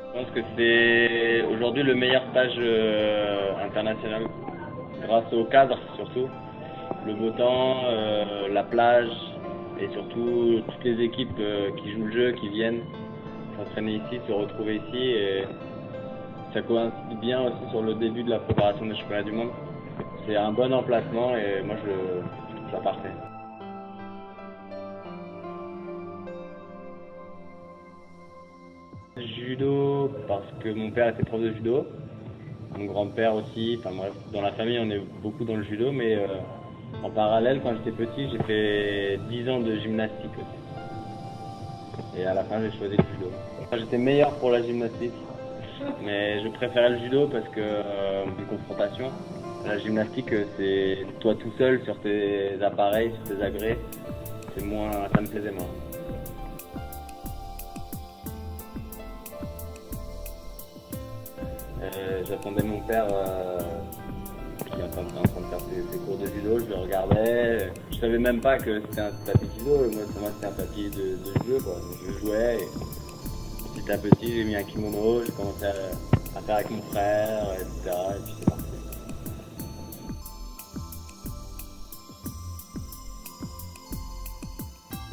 Je pense que c'est aujourd'hui le meilleur stage international, grâce au cadre surtout, le beau temps, la plage et surtout toutes les équipes qui jouent le jeu, qui viennent s'entraîner ici, se retrouver ici, et ça coïncide bien aussi sur le début de la préparation des championnats du monde. C'est un bon emplacement et moi je trouve ça parfait. Judo parce que mon père était prof de judo, mon grand-père aussi, enfin bref, dans la famille on est beaucoup dans le judo, mais en parallèle quand j'étais petit j'ai fait 10 ans de gymnastique aussi. Et à la fin j'ai choisi le judo. J'étais meilleur pour la gymnastique, mais je préférais le judo parce que une confrontation. La gymnastique c'est toi tout seul sur tes appareils, sur tes agrès, c'est moins, ça me plaisait moins. J'attendais mon père qui est en train de faire ses cours de judo, je le regardais. Je savais même pas que c'était un tapis de judo, moi pour moi c'était un tapis de jeu quoi. Donc, je jouais et petit à petit j'ai mis un kimono, j'ai commencé à faire avec mon frère, etc. Et puis c'est parti.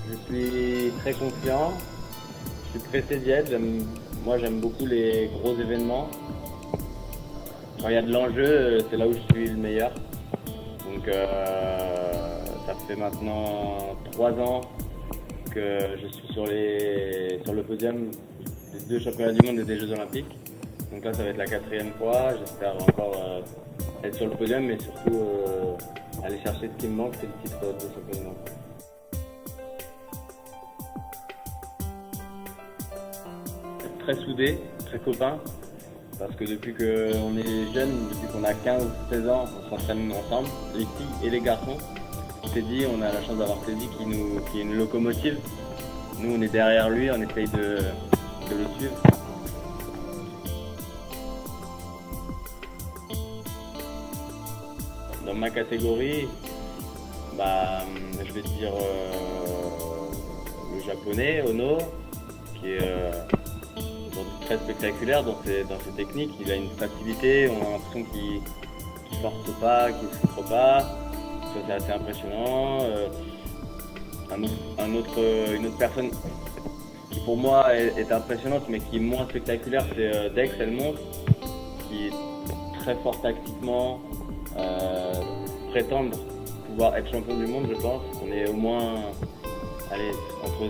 Je suis très confiant, je suis pressé d'y être, moi j'aime beaucoup les gros événements. Quand il y a de l'enjeu, c'est là où je suis le meilleur. Donc ça fait maintenant 3 ans que je suis sur le podium des 2 championnats du monde et des Jeux Olympiques. Donc là ça va être la 4e fois, j'espère encore être sur le podium, mais surtout aller chercher ce qui me manque, c'est le titre de champion du monde. Très soudés, très copains. Parce que depuis qu'on est jeune, depuis qu'on a 15-16 ans, on s'entraîne ensemble, les filles et les garçons. Teddy, on a la chance d'avoir Teddy qui est une locomotive. Nous, on est derrière lui, on essaye de le suivre. Dans ma catégorie, je vais te dire le japonais, Ono, qui est très spectaculaire dans ses techniques. Il a une facilité, on a l'impression qu'il ne force pas, qu'il ne souffre pas. Ça c'est assez impressionnant. Une autre personne qui pour moi est impressionnante mais qui est moins spectaculaire, c'est Dex Elmont, qui est très fort tactiquement, prétendre pouvoir être champion du monde, je pense. On est au moins entre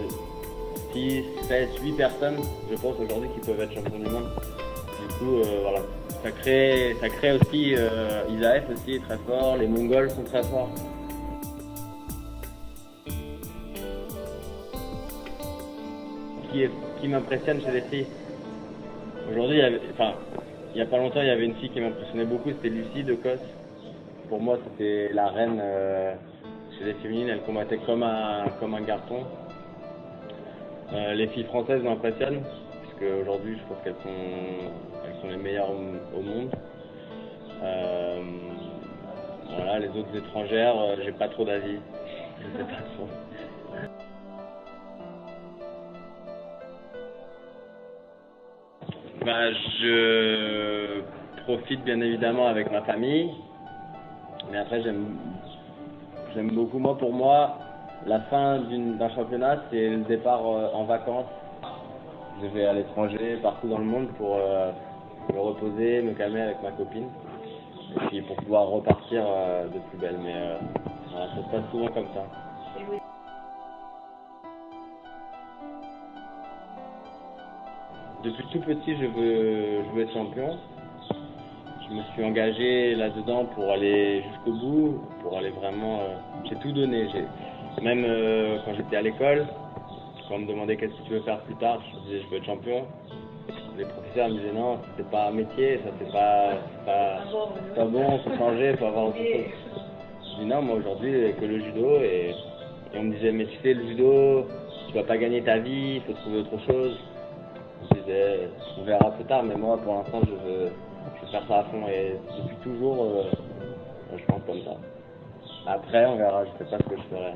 6, 7, 8 personnes, je pense, aujourd'hui qui peuvent être champions du monde. Du coup, voilà, ça crée aussi, Isaef aussi est très fort, les Mongols sont très forts. Qui m'impressionne chez les filles. Aujourd'hui, il n'y a pas longtemps, il y avait une fille qui m'impressionnait beaucoup, c'était Lucie de Kos. Pour moi, c'était la reine chez les féminines, elle combattait comme un garçon. Les filles françaises m'impressionnent, parce qu'aujourd'hui je pense qu'elles sont les meilleures au monde. Voilà, les autres étrangères, j'ai pas trop d'avis. Je sais pas trop. Je profite bien évidemment avec ma famille, mais après j'aime beaucoup, pour moi, la fin d'un championnat, c'est le départ en vacances. Je vais à l'étranger, partout dans le monde pour me reposer, me calmer avec ma copine. Et puis pour pouvoir repartir de plus belle. Mais voilà, ça se passe souvent comme ça. Depuis tout petit, je veux être champion. Je me suis engagé là-dedans pour aller jusqu'au bout, pour aller vraiment... j'ai tout donné. Même quand j'étais à l'école, quand on me demandait qu'est-ce que tu veux faire plus tard, je disais je veux être champion. Les professeurs me disaient non, c'est pas un métier, ça c'est pas bon, faut changer, faut avoir autre chose. Je dis non, moi aujourd'hui que le judo, et on me disait mais tu sais le judo, tu vas pas gagner ta vie, il faut trouver autre chose. Je disais on verra plus tard, mais moi pour l'instant je veux faire ça à fond, et depuis toujours Je pense comme ça. Après, on verra, je sais pas ce que je ferai.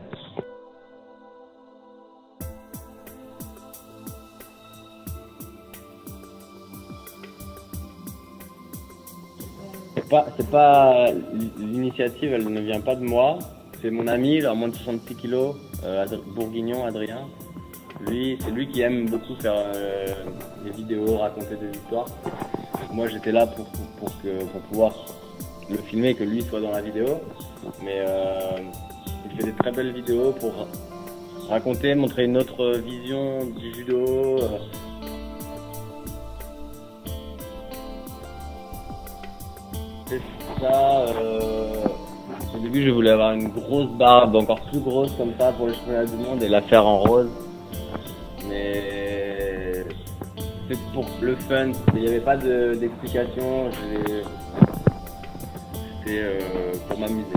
C'est pas l'initiative, elle ne vient pas de moi. C'est mon ami, il a moins de 66 kilos, bourguignon, Adrien. Lui, c'est lui qui aime beaucoup faire des vidéos, raconter des histoires. Donc moi, j'étais là pour pouvoir le filmer et que lui soit dans la vidéo. Mais il fait des très belles vidéos pour raconter, montrer une autre vision du judo. C'est ça. Au début, je voulais avoir une grosse barbe, encore plus grosse comme ça pour les championnats du monde et la faire en rose. Mais c'est pour le fun. Il n'y avait pas d'explication. C'était pour m'amuser.